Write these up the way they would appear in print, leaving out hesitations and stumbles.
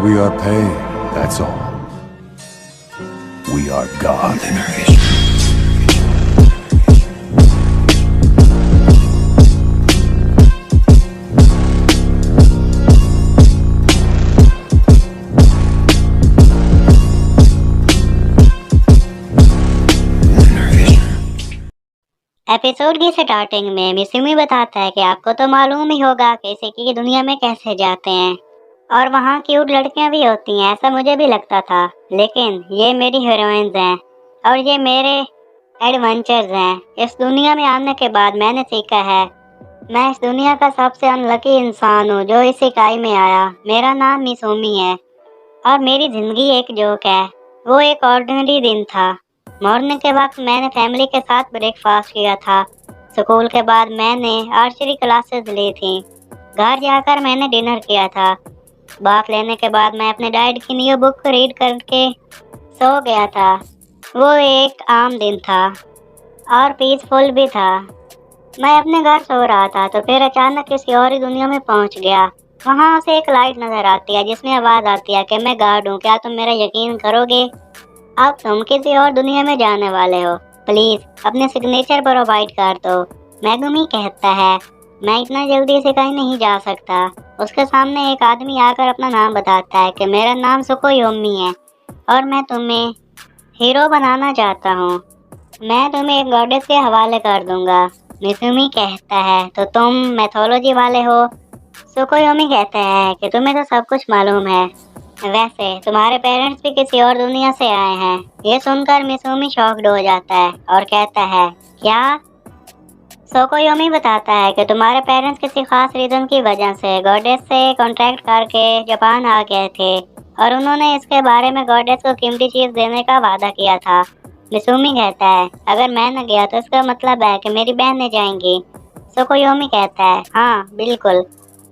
We are paid, that's all. We are God. Episode की starting में मिसुमी बताता है कि आपको तो मालूम ही होगा कि इसी की दुनिया में कैसे जाते हैं और वहाँ क्यूट लड़कियाँ भी होती हैं, ऐसा मुझे भी लगता था। लेकिन ये मेरी हीरोइंस हैं और ये मेरे एडवेंचर्स हैं। इस दुनिया में आने के बाद मैंने सीखा है मैं इस दुनिया का सबसे अनलकी इंसान हूँ जो इस इकाई में आया। मेरा नाम मिसुमी है और मेरी ज़िंदगी एक जोक है। वो एक ऑर्डिनरी दिन था। मॉर्निंग के वक्त मैंने फैमिली के साथ ब्रेकफास्ट किया था। स्कूल के बाद मैंने आर्चरी क्लासेस ली थी। घर जाकर मैंने डिनर किया था। बात लेने के बाद मैं अपने डैड की न्यू बुक रीड करके सो गया था। वो एक आम दिन था और पीसफुल भी था। मैं अपने घर सो रहा था तो फिर अचानक किसी और ही दुनिया में पहुंच गया। वहाँ से एक लाइट नजर आती है जिसमें आवाज़ आती है कि मैं गार्ड हूँ, क्या तुम मेरा यकीन करोगे? अब तुम किसी और दुनिया में जाने वाले हो, प्लीज अपने सिग्नेचर प्रोवाइड कर दो। मैगुमी कहता है मैं इतना जल्दी से कहीं नहीं जा सकता। उसके सामने एक आदमी आकर अपना नाम बताता है कि मेरा नाम सुकोयोमी है और मैं तुम्हें हीरो बनाना चाहता हूँ। मैं तुम्हें एक गॉडेस के हवाले कर दूंगा। मिसुमी कहता है तो तुम मैथोलॉजी वाले हो? सुकोयोमी कहता है कि तुम्हें तो सब कुछ मालूम है। वैसे तुम्हारे पेरेंट्स भी किसी और दुनिया से आए हैं। ये सुनकर मिसुमी शॉक्ड हो जाता है और कहता है क्या? सोकोयोमी बताता है कि तुम्हारे पेरेंट्स किसी खास रीजन की वजह से गॉडेस से कॉन्ट्रैक्ट करके जापान आ गए थे और उन्होंने इसके बारे में गॉडेस को कीमती चीज देने का वादा किया था। मिसुमी कहता है अगर मैं न गया तो इसका मतलब है कि मेरी बहनें जाएंगी। सोकोयोमी कहता है हाँ बिल्कुल।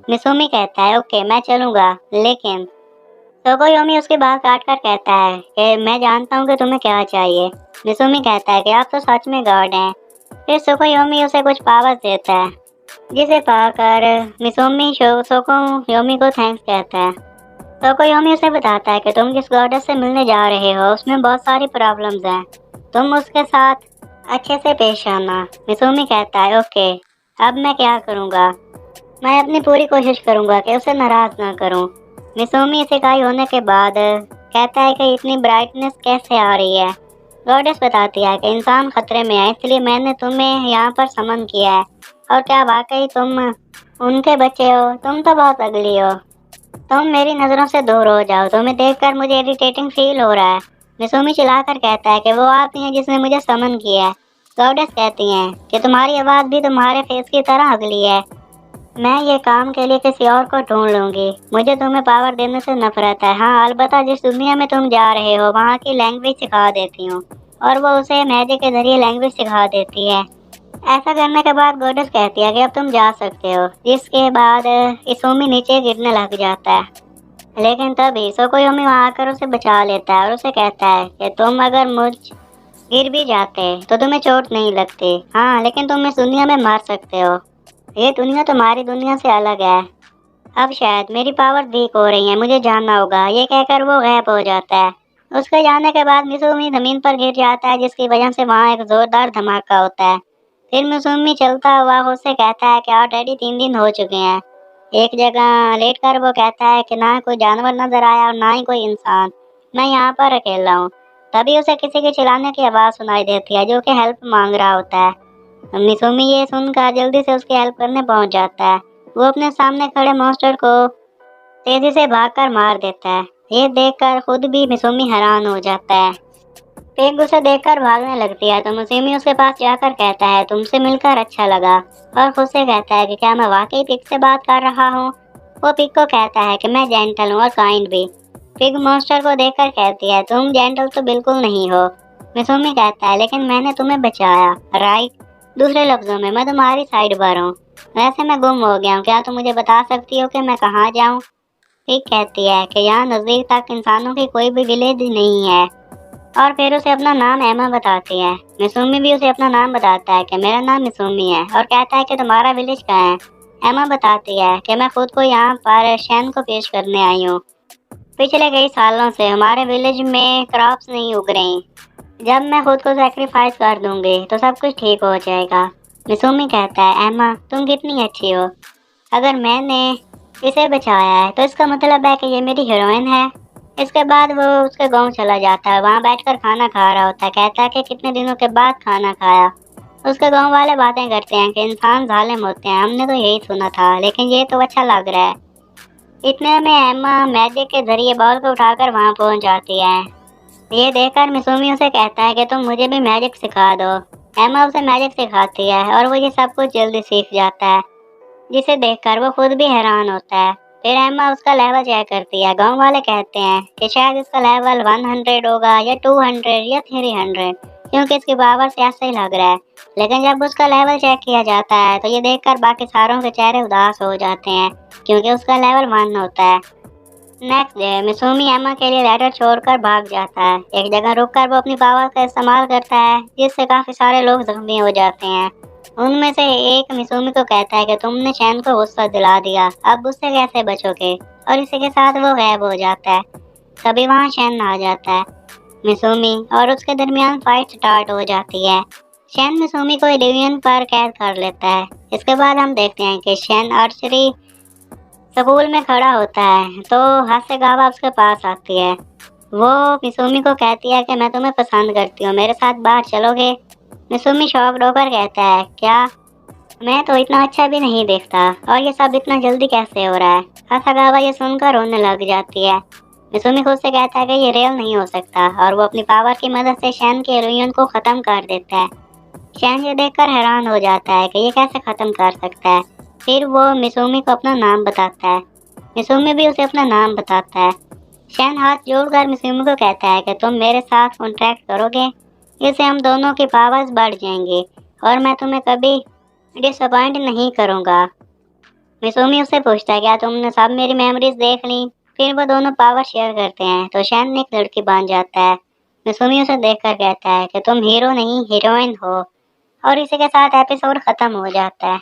मिसुमी कहता है ओके मैं चलूँगा, लेकिन सोकोयोमी उसकी बात काट कर कहता है कि मैं जानता हूँ कि तुम्हें क्या चाहिए। मिसुमी कहता है कि आप तो सच में गॉड हैं। फिर सोकोयोमी उसे कुछ पावर्स देता है जिसे पाकर मिसुमी सोकोयोमी को थैंक्स कहता है। सोकोयोमी उसे बताता है कि तुम जिस गॉडेस से मिलने जा रहे हो उसमें बहुत सारी प्रॉब्लम्स हैं, तुम उसके साथ अच्छे से पेश आना। मिसुमी कहता है ओके अब मैं क्या करूँगा? मैं अपनी पूरी कोशिश करूँगा कि उसे नाराज़ ना करूँ। मिसुमी इस इकाई होने के बाद कहता है कि इतनी ब्राइटनेस कैसे आ रही है? गॉडेस बताती है कि इंसान खतरे में है, इसलिए मैंने तुम्हें यहाँ पर समन किया है। और क्या वाकई तुम उनके बच्चे हो? तुम तो बहुत अगली हो, तुम मेरी नज़रों से दूर हो जाओ, तुम्हें देखकर मुझे इरिटेटिंग फील हो रहा है। मिसुमी चिल्लाकर कहता है कि वो आप ही हैं जिसने मुझे समन किया है। गॉडेस कहती हैं कि तुम्हारी आवाज़ भी तुम्हारे फेस की तरह अगली है। मैं ये काम के लिए किसी और को ढूंढ लूँगी। मुझे तुम्हें पावर देने से नफरत है। हाँ अलबत्ता जिस दुनिया में तुम जा रहे हो वहाँ की लैंग्वेज सिखा देती हूँ। और वो उसे मैजिक के जरिए लैंग्वेज सिखा देती है। ऐसा करने के बाद गॉडेस कहती है कि अब तुम जा सकते हो, जिसके बाद इसुमी नीचे गिरने लग जाता है। लेकिन तभी सोकोयोमी वहाँ आकर उसे बचा लेता है और उसे कहता है कि तुम अगर मुझ गिर भी जाते तो तुम्हें चोट नहीं लगती। हाँ लेकिन तुम इस दुनिया में मर सकते हो। ये दुनिया तुम्हारी दुनिया से अलग है। अब शायद मेरी पावर वीक हो रही है, मुझे जानना होगा। ये कहकर वो गायब हो जाता है। उसके जाने के बाद मिसुमी जमीन पर गिर जाता है जिसकी वजह से वहाँ एक जोरदार धमाका होता है। फिर मिसुमी चलता हुआ उससे कहता है कि ऑलरेडी 3 दिन हो चुके हैं। एक जगह लेट कर वो कहता है कि ना कोई जानवर नजर आया और ना ही कोई इंसान, मैं यहाँ पर अकेला हूँ। तभी उसे किसी के चिल्लाने की आवाज़ सुनाई देती है जो कि हेल्प मांग रहा होता है। मिसुमी ये सुनकर जल्दी से उसकी हेल्प करने पहुंच जाता है। वो अपने सामने खड़े मॉन्स्टर को तेजी से भागकर मार देता है। ये देखकर खुद भी मिसुमी हैरान हो जाता है। पिग उसे देखकर भागने लगती है तो मिसुमी उसके पास जाकर कहता है तुमसे मिलकर अच्छा लगा, और खुद से कहता है कि क्या मैं वाकई पिग से बात कर रहा हूँ। वो पिग को कहता है कि मैं जेंटल हूँ और काइंड भी। पिग मॉन्स्टर को देखकर कहती है तुम जेंटल तो बिल्कुल नहीं हो। मिसुमी कहता है लेकिन मैंने तुम्हें बचाया, राइट? दूसरे लफ्जों में मैं तुम्हारी साइड पर हूँ। वैसे मैं गुम हो गया हूँ, क्या तुम मुझे बता सकती हो कि मैं कहाँ जाऊँ? पिग कहती है कि यहाँ नज़दीक तक इंसानों की कोई भी विलेज नहीं है। और फिर उसे अपना नाम एमा बताती है। मिसुमी भी उसे अपना नाम बताता है कि मेरा नाम मिसुमी है, और कहता है कि तुम्हारा विलेज कहाँ है? एमा बताती है कि मैं खुद को यहाँ पर शैन को पेश करने आई हूँ। पिछले कई सालों से हमारे विलेज में क्रॉप्स नहीं उग रही। जब मैं खुद को सैक्रिफाइस कर दूंगी तो सब कुछ ठीक हो जाएगा। मिसुमी कहता है, एमा तुम कितनी अच्छी हो। अगर मैंने इसे बचाया है तो इसका मतलब है कि ये मेरी हीरोइन है। इसके बाद वो उसके गांव चला जाता है। वहाँ बैठकर खाना खा रहा होता है। कहता है कि कितने दिनों के बाद खाना खाया। उसके गांव वाले बातें करते हैं कि इंसान जालिम होते हैं। हमने तो यही सुना था, लेकिन ये तो अच्छा लग रहा है। इतने में एम्मा मैजिक के जरिए बॉल को उठाकर वहां पहुंच जाती है। ये देखकर मिसुमी उसे कहता है कि तुम मुझे भी मैजिक सिखा दो। एम्मा उसे मैजिक सिखाती है और वो ये सब कुछ जल्दी सीख जाता है, जिसे देखकर वो खुद भी हैरान होता है। फिर एम्मा उसका लेवल चेक करती है। गांव वाले कहते हैं कि शायद इसका लेवल 100 होगा या 200 या 300, क्योंकि इसकी पावर से ऐसा ही लग रहा है। लेकिन जब उसका लेवल चेक किया जाता है तो ये देखकर बाकी सारों के चेहरे उदास हो जाते हैं, क्योंकि उसका लेवल 1 होता है। नेक्स्ट डे मिसुमी एम्मा के लिए लेटर छोड़कर भाग जाता है। एक जगह रुककर वो अपनी पावर का इस्तेमाल करता है, जिससे काफी सारे लोग जख्मी हो जाते हैं। उनमें से एक मिसुमी को कहता है कि तुमने शैन को गुस्सा दिला दिया, अब गुस्से कैसे बचोगे। और इसी के साथ वो गायब हो जाता है। तभी वहाँ शैन आ जाता है। मिसुमी और उसके दरमियान फाइट स्टार्ट हो जाती है। शैन मिसुमी को इल्यूजन पर कैद कर लेता है। इसके बाद हम देखते हैं कि शैन आर्चरी स्कूल में खड़ा होता है तो हासेगावा उसके पास आती है। वो मिसुमी को कहती है कि मैं तुम्हें पसंद करती हूँ, मेरे साथ बाहर चलोगे। मिसुमी शॉक्ड होकर कहता है, क्या? मैं तो इतना अच्छा भी नहीं देखता, और ये सब इतना जल्दी कैसे हो रहा है। हासेगावा ये सुनकर रोने लग जाती है। मिसुमी खुद से कहता है कि ये रियल नहीं हो सकता, और वो अपनी पावर की मदद से शैन के रियूनियन को खत्म कर देता है। शैन ये देखकर हैरान हो जाता है कि ये कैसे खत्म कर सकता है। फिर वो मिसुमी को अपना नाम बताता है। मिसुमी भी उसे अपना नाम बताता है। शैन हाथ जोड़कर मिसुमी को कहता है कि तुम मेरे साथ कॉन्ट्रैक्ट करोगे, इससे हम दोनों की पावर्स बढ़ जाएंगी और मैं तुम्हें कभी डिसअपॉइंट नहीं करूँगा। मिसुमी उससे पूछता है, क्या तुमने सब मेरी मेमोरीज देख ली? फिर वो दोनों पावर शेयर करते हैं तो शैन एक लड़की बन जाता है। मिसुमी उसे देखकर कहता है कि तुम हीरो नहीं हीरोइन हो। और इसी के साथ एपिसोड खत्म हो जाता है।